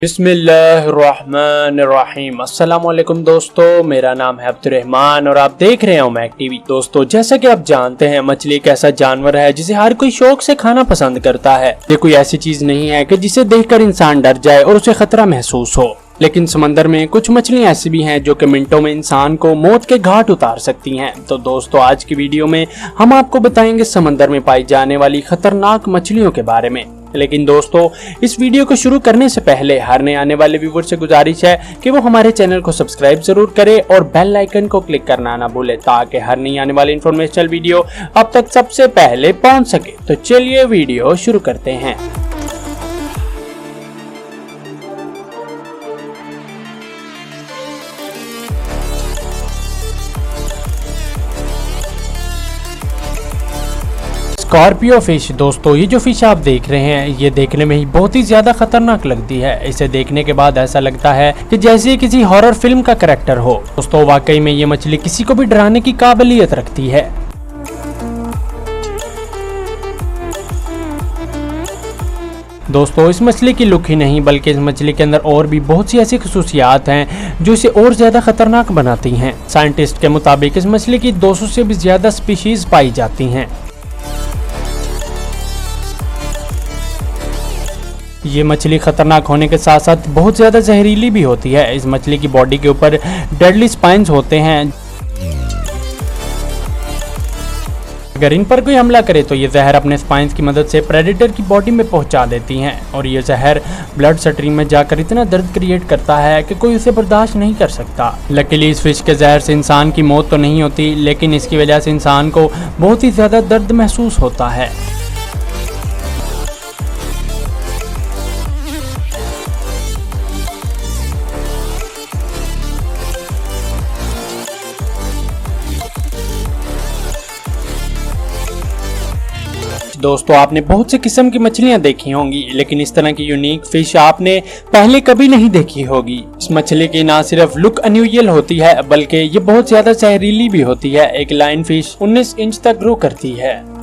बिस्मिल्लाहिर्रहमानिर्रहीम। अस्सलामुअलैकुम दोस्तों, मेरा नाम है अब्दुर्रहमान और आप देख रहे हो मैक टीवी। दोस्तों, जैसा कि आप जानते हैं, मछली एक ऐसा जानवर है जिसे हर कोई शौक से खाना पसंद करता है। ये कोई ऐसी चीज नहीं है कि जिसे देखकर इंसान डर जाए और उसे खतरा महसूस हो। लेकिन समंदर में कुछ मछलियां ऐसी भी हैं जो कि मिनटों में इंसान को मौत के घाट उतार सकती हैं। तो दोस्तों, आज की वीडियो में हम आपको बताएंगे समंदर में पाई जाने वाली खतरनाक मछलियों के बारे में। लेकिन दोस्तों, इस वीडियो को शुरू करने से पहले हर नए आने वाले व्यूअर से गुजारिश है कि वो हमारे चैनल को सब्सक्राइब जरूर करे और बेल आइकन को क्लिक करना ना भूले, ताकि हर नई आने वाली इंफॉर्मेशनल वीडियो अब तक सबसे पहले पहुंच सके। तो चलिए वीडियो शुरू करते हैं। Scorpio fish. दोस्तों, ये जो फिश आप देख रहे हैं, ये देखने में ही बहुत ही ज्यादा खतरनाक लगती है। इसे देखने के बाद ऐसा लगता है कि जैसे किसी हॉरर फिल्म का कैरेक्टर हो। दोस्तों, वाकई में ये मछली किसी को भी डराने की काबिलियत रखती है। दोस्तों, इस मछली की लुक ही नहीं बल्कि इस मछली के अंदर और भी बहुत सी ऐसी खसूसियात हैं जो इसे और ज्यादा खतरनाक बनाती हैं। साइंटिस्ट के मुताबिक इस मछली की 200 से भी ज्यादा स्पीशीज पाई जाती हैं। ये मछली खतरनाक होने के साथ साथ बहुत ज्यादा जहरीली भी होती है। इस मछली की बॉडी के ऊपर डेडली स्पाइन्स होते हैं। अगर इन पर कोई हमला करे तो ये जहर अपने स्पाइन्स की मदद से प्रेडेटर की बॉडी में पहुंचा देती हैं और ये जहर ब्लड स्ट्रीम में जाकर इतना दर्द क्रिएट करता है कि कोई उसे बर्दाश्त नहीं कर सकता। लकीली इस फिश के जहर से इंसान की मौत तो नहीं होती, लेकिन इसकी वजह से इंसान को बहुत ही ज्यादा दर्द महसूस होता है। दोस्तों, आपने बहुत से किस्म की मछलियां देखी होंगी, लेकिन इस तरह की यूनिक फिश आपने पहले कभी नहीं देखी होगी। इस मछली की ना सिर्फ लुक अनयूजुअल होती है, बल्कि ये बहुत ज्यादा जहरीली भी होती है। एक लाइन फिश 19 इंच तक ग्रो करती है।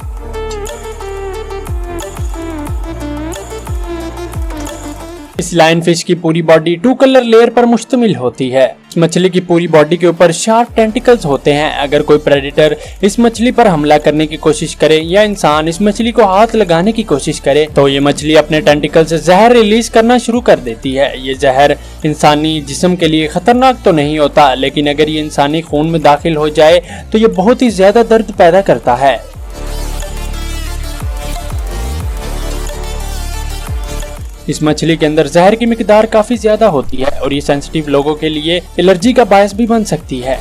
इस लाइन फिश की पूरी बॉडी 2 कलर लेयर पर मुश्तमिल होती है। इस मछली की पूरी बॉडी के ऊपर शार्प टेंटिकल्स होते हैं। अगर कोई प्रेडेटर इस मछली पर हमला करने की कोशिश करे या इंसान इस मछली को हाथ लगाने की कोशिश करे तो ये मछली अपने टेंटिकल से जहर रिलीज करना शुरू कर देती है। ये जहर इंसानी जिस्म के लिए खतरनाक तो नहीं होता, लेकिन अगर ये इंसानी खून में दाखिल हो जाए तो ये बहुत ही ज्यादा दर्द पैदा करता है। इस मछली के अंदर जहर की मिकदार काफी ज्यादा होती है और ये सेंसिटिव लोगों के लिए एलर्जी का बायस भी बन सकती है।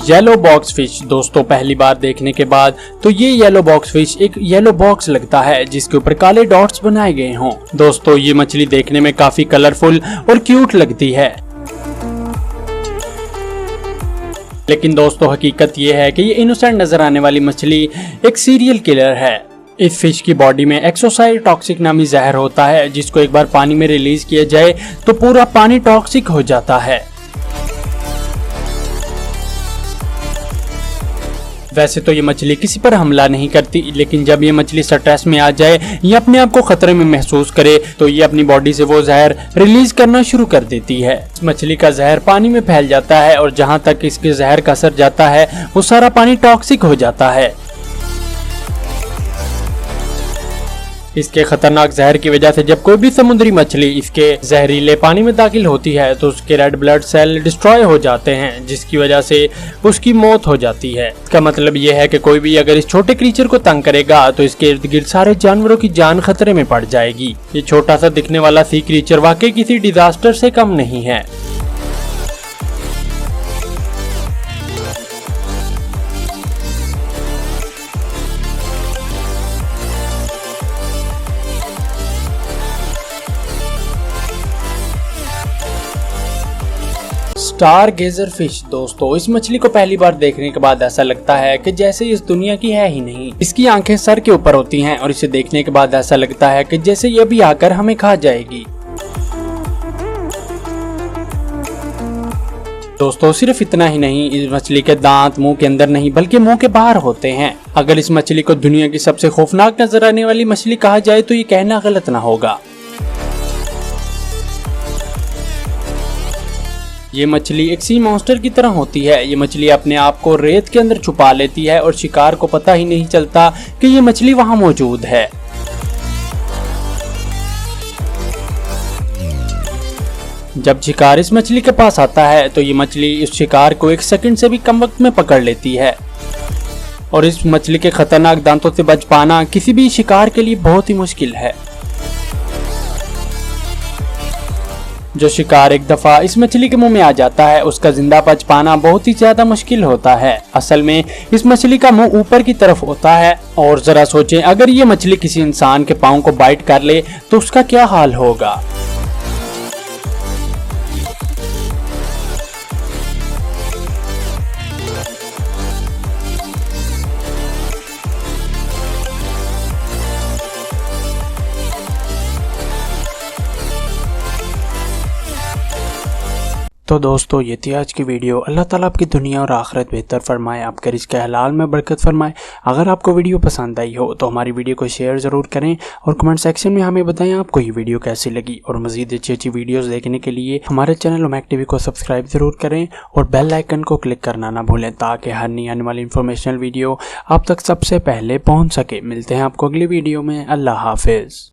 Yellow box fish. दोस्तों, पहली बार देखने के बाद तो ये येलो बॉक्स फिश एक येलो बॉक्स लगता है जिसके ऊपर काले डॉट्स बनाए गए हों। दोस्तों, ये मछली देखने में काफी कलरफुल और क्यूट लगती है, लेकिन दोस्तों हकीकत ये है कि ये इनोसेंट नजर आने वाली मछली एक सीरियल किलर है। इस फिश की बॉडी में एक्सोसाइटोटॉक्सिक नामी जहर होता है, जिसको एक बार पानी में रिलीज किया जाए तो पूरा पानी टॉक्सिक हो जाता है। वैसे तो ये मछली किसी पर हमला नहीं करती, लेकिन जब ये मछली स्ट्रेस में आ जाए या अपने आप को खतरे में महसूस करे तो ये अपनी बॉडी से वो जहर रिलीज करना शुरू कर देती है। इस मछली का जहर पानी में फैल जाता है और जहां तक इसके जहर का असर जाता है वो सारा पानी टॉक्सिक हो जाता है। इसके खतरनाक जहर की वजह से जब कोई भी समुद्री मछली इसके जहरीले पानी में दाखिल होती है तो उसके रेड ब्लड सेल डिस्ट्रॉय हो जाते हैं, जिसकी वजह से उसकी मौत हो जाती है। इसका मतलब यह है कि कोई भी अगर इस छोटे क्रीचर को तंग करेगा तो इसके इर्द गिर्द सारे जानवरों की जान खतरे में पड़ जाएगी। ये छोटा सा दिखने वाला सी क्रीचर वाकई किसी डिजास्टर से कम नहीं है। Star गेजर fish. दोस्तों, इस मछली को पहली बार देखने के बाद ऐसा लगता है कि जैसे इस दुनिया की है ही नहीं। इसकी आंखें सर के ऊपर होती हैं और इसे देखने के बाद ऐसा लगता है कि जैसे ये भी आकर हमें खा जाएगी। दोस्तों सिर्फ इतना ही नहीं, इस मछली के दांत मुंह के अंदर नहीं बल्कि मुंह के बाहर होते हैं। अगर इस मछली को दुनिया की सबसे खौफनाक नजर आने वाली मछली कहा जाए तो ये कहना गलत ना होगा। ये मछली एक सी मॉन्स्टर की तरह होती है। ये मछली अपने आप को रेत के अंदर छुपा लेती है और शिकार को पता ही नहीं चलता कि ये मछली वहां मौजूद है। जब शिकार इस मछली के पास आता है तो ये मछली इस शिकार को 1 सेकंड से भी कम वक्त में पकड़ लेती है और इस मछली के खतरनाक दांतों से बच पाना किसी भी शिकार के लिए बहुत ही मुश्किल है। जो शिकार एक दफा इस मछली के मुंह में आ जाता है उसका जिंदा बच पाना बहुत ही ज्यादा मुश्किल होता है। असल में इस मछली का मुंह ऊपर की तरफ होता है और जरा सोचें, अगर ये मछली किसी इंसान के पाँव को बाइट कर ले तो उसका क्या हाल होगा। तो दोस्तों ये थी आज की वीडियो। अल्लाह ताला आपकी दुनिया और आखिरत बेहतर फरमाए, आपके रिज़्क़ हलाल में बरकत फरमाए। अगर आपको वीडियो पसंद आई हो तो हमारी वीडियो को शेयर ज़रूर करें और कमेंट सेक्शन में हमें बताएं आपको ये वीडियो कैसी लगी। और मज़ीद अच्छी वीडियोस देखने के लिए हमारे चैनल ओमैक टीवी को सब्सक्राइब ज़रूर करें और बेल आइकन को क्लिक करना ना भूलें ताकि हर नई आने वाली इन्फॉर्मेशनल वीडियो आप तक सबसे पहले पहुँच सके। मिलते हैं आपको अगली वीडियो में। अल्लाह हाफिज़।